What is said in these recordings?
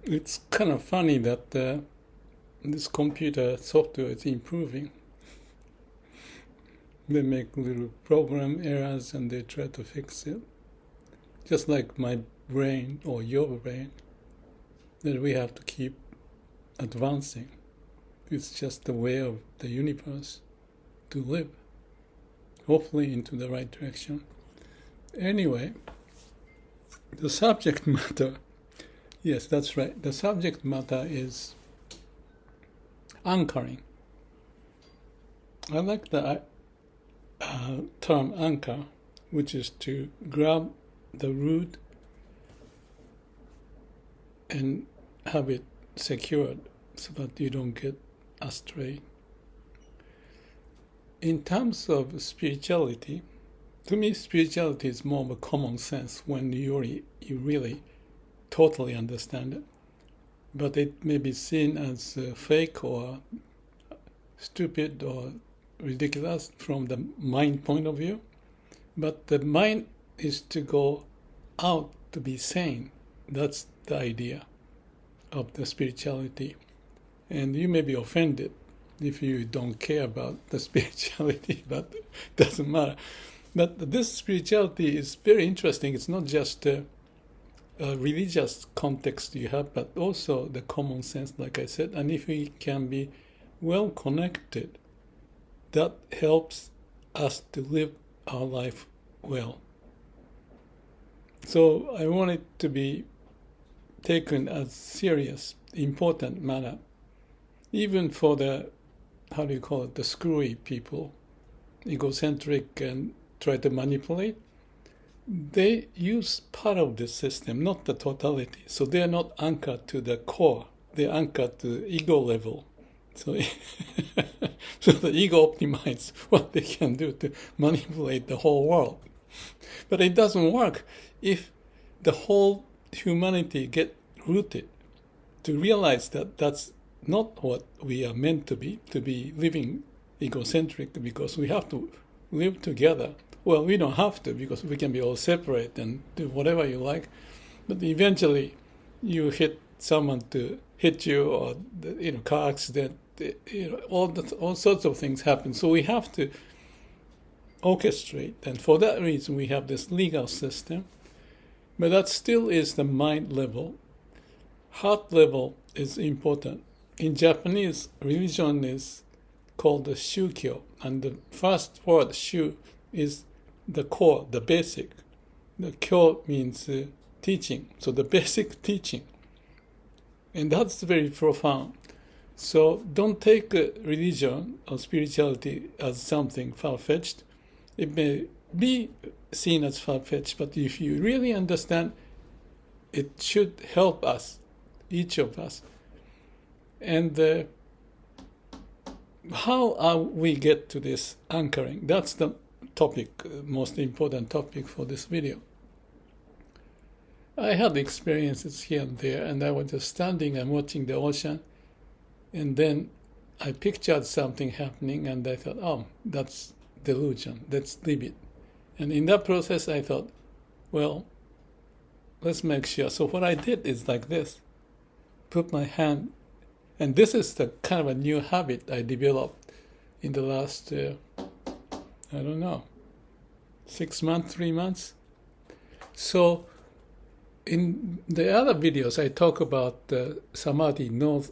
It's kind of funny that this computer software is improving. They make little program errors and they try to fix it. Just like my brain or your brain, that we have to keep advancing. It's just the way of the universe to live, hopefully into the right direction. Anyway, the subject matter, yes, that's right. The subject matter is anchoring. I like the term anchor, which is to grab the root and have it secured so that you don't get astray. In terms of spirituality, to me, spirituality is more of a common sense when you really totally understand it. But it may be seen as fake or stupid or ridiculous from the mind point of view. But the mind is to go out to be sane. That's the idea of the spirituality. And you may be offended if you don't care about the spirituality, but it doesn't matter. But this spirituality is very interesting. It's not just a religious context you have, but also the common sense, like I said. And if we can be well connected, that helps us to live our life well. So I want it to be taken as serious, important matter, even for the, how do you call it, the screwy people, egocentric and try to manipulate. They use part of the system, not the totality. So they are not anchored to the core. They're anchored to the ego level. So, so the ego optimizes what they can do to manipulate the whole world. But it doesn't work if the whole humanity get rooted to realize that that's not what we are meant to be living egocentric, because we have to live together. Well, we don't have to, because we can be all separate and do whatever you like. But eventually, you hit someone to hit you, or car accident. All sorts of things happen. So we have to orchestrate, and for that reason, we have this legal system. But that still is the mind level. Heart level is important. In Japanese, religion is called the shukyo, and the first word shu is the core, the basic. The kyo means teaching, so the basic teaching. And that's very profound. So don't take religion or spirituality as something far-fetched. It may be seen as far-fetched, but if you really understand, it should help us, each of us. And how we get to this anchoring? That's the topic, most important topic for this video. I had experiences here and there, and I was just standing and watching the ocean, and then I pictured something happening, and I thought, oh, that's delusion, let's leave it. And in that process, I thought, well, let's make sure. So what I did is like this, put my hand, and this is the kind of a new habit I developed in the last, 6 months, 3 months. So in the other videos, I talk about samadhi, no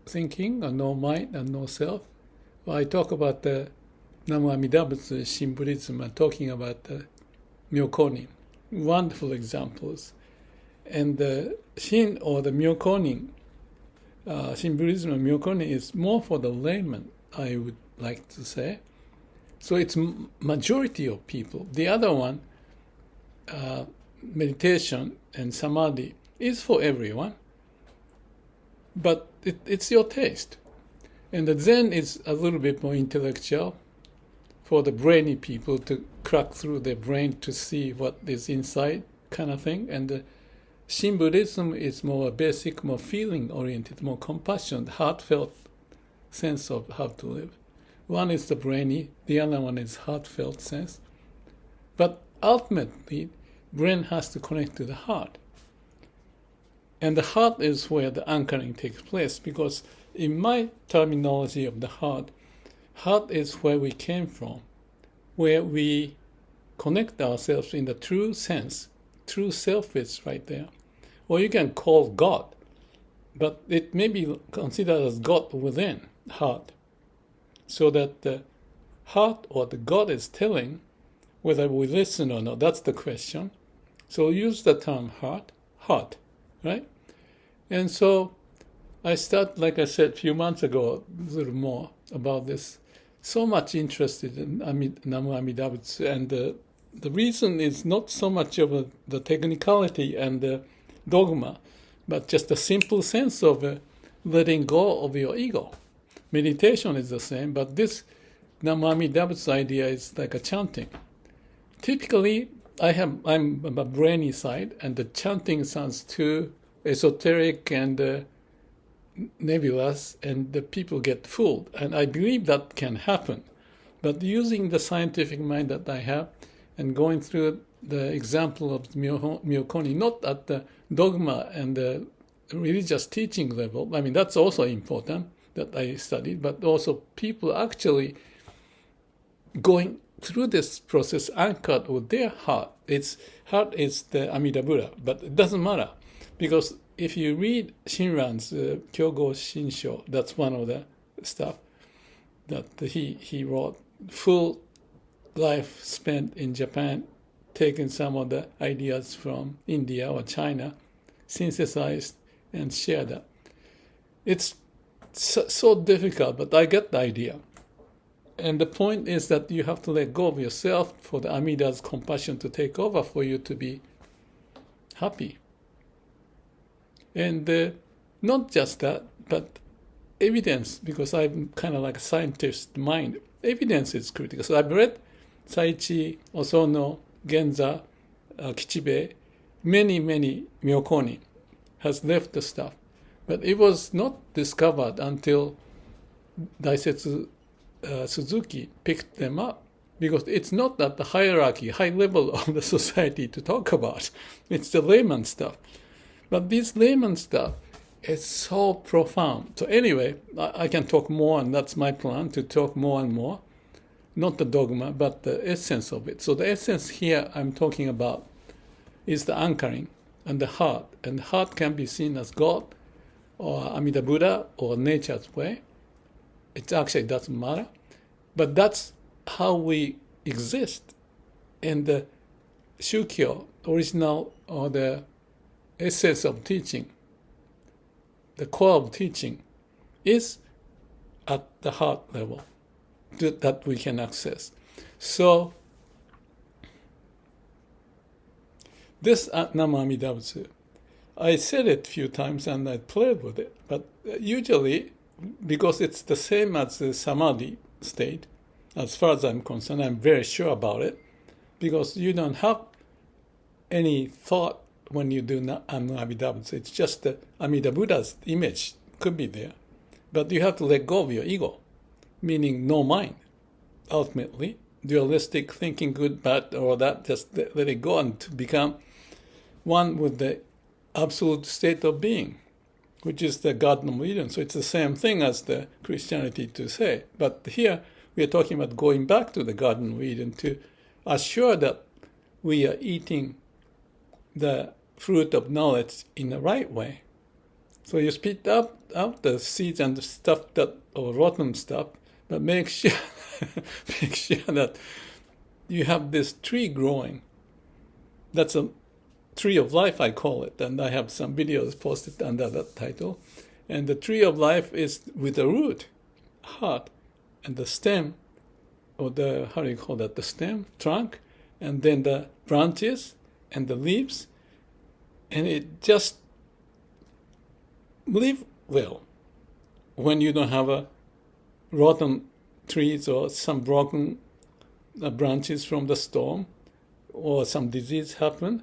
thinking, or no mind, and no self. Well, I talk about the Namu Amida Butsu symbolism, and talking about the myokonin. Wonderful examples. And the shin, or the myokonin, symbolism of myokonin is more for the layman, I would like to say. So it's majority of people. The other one, meditation and samadhi, is for everyone, but it's your taste. And the Zen is a little bit more intellectual, for the brainy people to crack through their brain to see what is inside, kind of thing. And the Shin Buddhism is more basic, more feeling-oriented, more compassionate, heartfelt sense of how to live. One is the brainy, the other one is heartfelt sense. But ultimately, brain has to connect to the heart. And the heart is where the anchoring takes place, because in my terminology of the heart is where we came from, where we connect ourselves in the true sense. True self is right there. Or you can call God, but it may be considered as God within heart. So that the heart or the God is telling whether we listen or not. That's the question. So use the term heart, right? And so I start, like I said a few months ago, a little more about this. So much interested in Namu Amida Butsu, and the reason is not so much of the technicality and the dogma, but just a simple sense of letting go of your ego. Meditation is the same, but this Namu Amida Butsu idea is like a chanting. Typically, I'm a brainy side, and the chanting sounds too esoteric and nebulous, and the people get fooled. And I believe that can happen. But using the scientific mind that I have and going through the example of Myokoni, not at the dogma and the religious teaching level, I mean, that's also important that I studied, but also people actually going through this process anchored with their heart. Its heart is the Amida Buddha, but it doesn't matter, because if you read Shinran's Kyogo Shinsho, that's one of the stuff that he wrote, full life spent in Japan, taking some of the ideas from India or China, synthesized and shared that. It's so difficult, but I get the idea. And the point is that you have to let go of yourself for the Amida's compassion to take over for you to be happy. And not just that, but evidence, because I'm kind of like a scientist mind. Evidence is critical. So I've read Saichi, Osono, Genza, Kichibe, many Myokoni has left the stuff. But it was not discovered until Daisetsu Suzuki picked them up, because it's not at the hierarchy, high level of the society to talk about. It's the layman stuff. But this layman stuff is so profound. So anyway, I can talk more, and that's my plan, to talk more and more. Not the dogma, but the essence of it. So the essence here I'm talking about is the anchoring and the heart. And the heart can be seen as God or Amida Buddha or nature's way. It actually doesn't matter. But that's how we exist. And the Shukyo, original or the essence of teaching, the core of teaching, is at the heart level that we can access. So this Namu Amida Butsu, I said it a few times and I played with it, but usually, because it's the same as the Samadhi state, as far as I'm concerned, I'm very sure about it, because you don't have any thought when you do Namu Amida Butsu. It's just the Amida Buddha's image could be there. But you have to let go of your ego, meaning no mind, ultimately. Dualistic thinking, good, bad, or that, just let it go and to become one with the absolute state of being, which is the Garden of Eden. So it's the same thing as the Christianity to say. But here we are talking about going back to the Garden of Eden to assure that we are eating the fruit of knowledge in the right way. So you spit out the seeds and the stuff that, or rotten stuff, but make sure that you have this tree growing. That's a tree of life, I call it, and I have some videos posted under that title. And the tree of life is with the root, heart, and the stem, or the, how do you call that, the stem, trunk, and then the branches and the leaves, and it just live well when you don't have a rotten trees or some broken branches from the storm or some disease happen.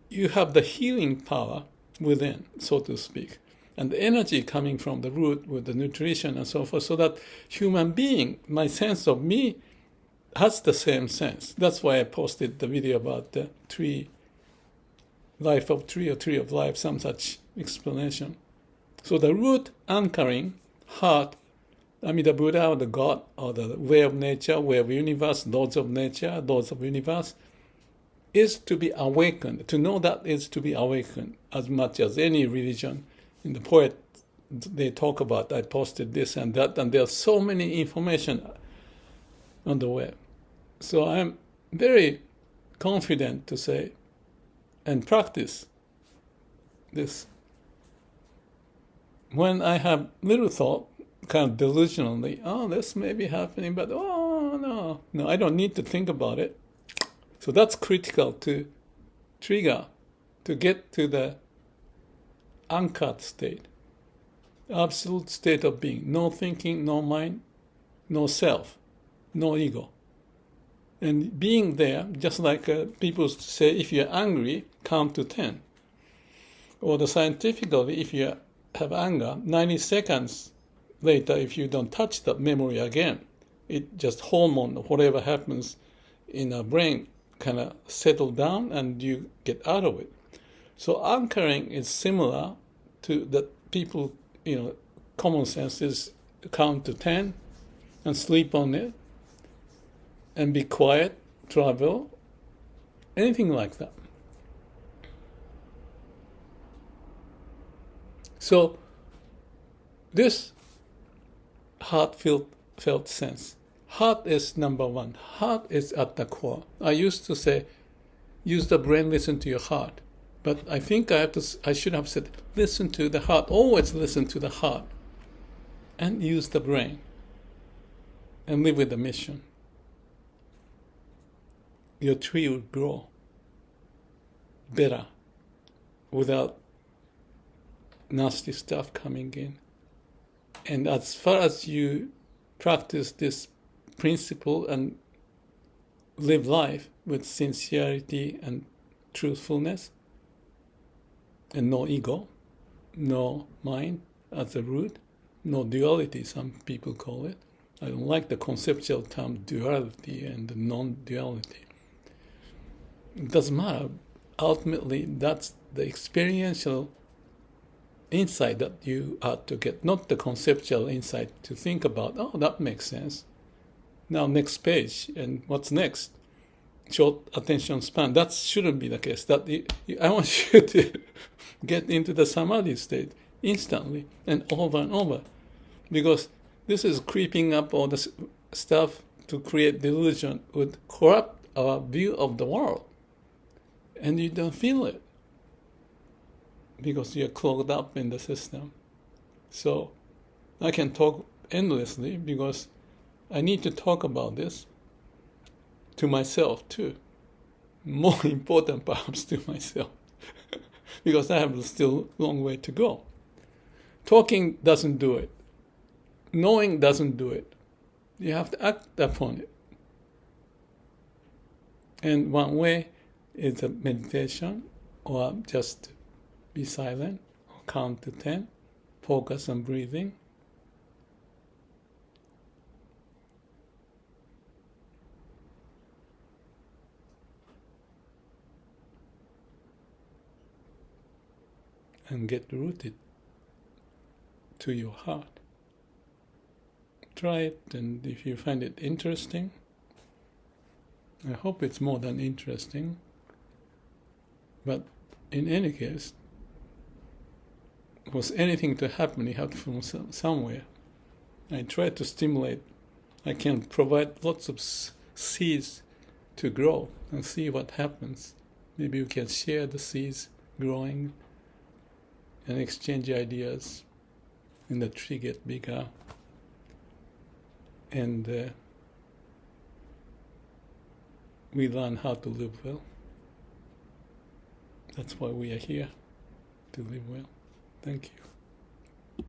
You have the healing power within, so to speak, and the energy coming from the root with the nutrition and so forth, so that human being, my sense of me, has the same sense. That's why I posted the video about the tree life of tree or tree of life, some such explanation. So the root anchoring, heart, the Buddha or the God or the way of nature, way of universe, laws of nature, laws of universe, is to be awakened. To know that is to be awakened as much as any religion. In the poet, they talk about, I posted this and that, and there's so many information on the web. So I'm very confident to say and practice this. When I have little thought, kind of delusionally, this may be happening, but no, I don't need to think about it. So that's critical to trigger, to get to the anchored state, absolute state of being. No thinking, no mind, no self, no ego. And being there, just like people say, if you're angry, count to 10. Or scientifically, if you have anger, 90 seconds later, if you don't touch that memory again, it just hormone or whatever happens in our brain kind of settle down and you get out of it. So anchoring is similar to that people, common sense is count to 10 and sleep on it and be quiet, travel, anything like that. So this heartfelt sense. Heart is number one. Heart is at the core. I used to say, use the brain, listen to your heart. But I think I should have said, listen to the heart. Always listen to the heart. And use the brain. And live with the mission. Your tree will grow better without nasty stuff coming in. And as far as you practice this principle and live life with sincerity and truthfulness, and no ego, no mind as a root, no duality, some people call it. I don't like the conceptual term duality and non-duality. It doesn't matter. Ultimately, that's the experiential insight that you ought to get, not the conceptual insight to think about, that makes sense. Now, next page, and what's next? Short attention span. That shouldn't be the case. I want you to get into the samadhi state instantly and over, because this is creeping up all the stuff to create delusion would corrupt our view of the world, and you don't feel it because you're clogged up in the system. So I can talk endlessly because I need to talk about this to myself too. More important perhaps to myself because I have still a long way to go. Talking doesn't do it. Knowing doesn't do it. You have to act upon it. And one way is a meditation or just be silent, or count to 10, focus on breathing. And get rooted to your heart. Try it, and if you find it interesting, I hope it's more than interesting, but in any case, for anything to happen, it has from somewhere. I try to stimulate. I can provide lots of seeds to grow and see what happens. Maybe you can share the seeds growing and exchange ideas, and the tree get bigger. And we learn how to live well. That's why we are here, to live well. Thank you.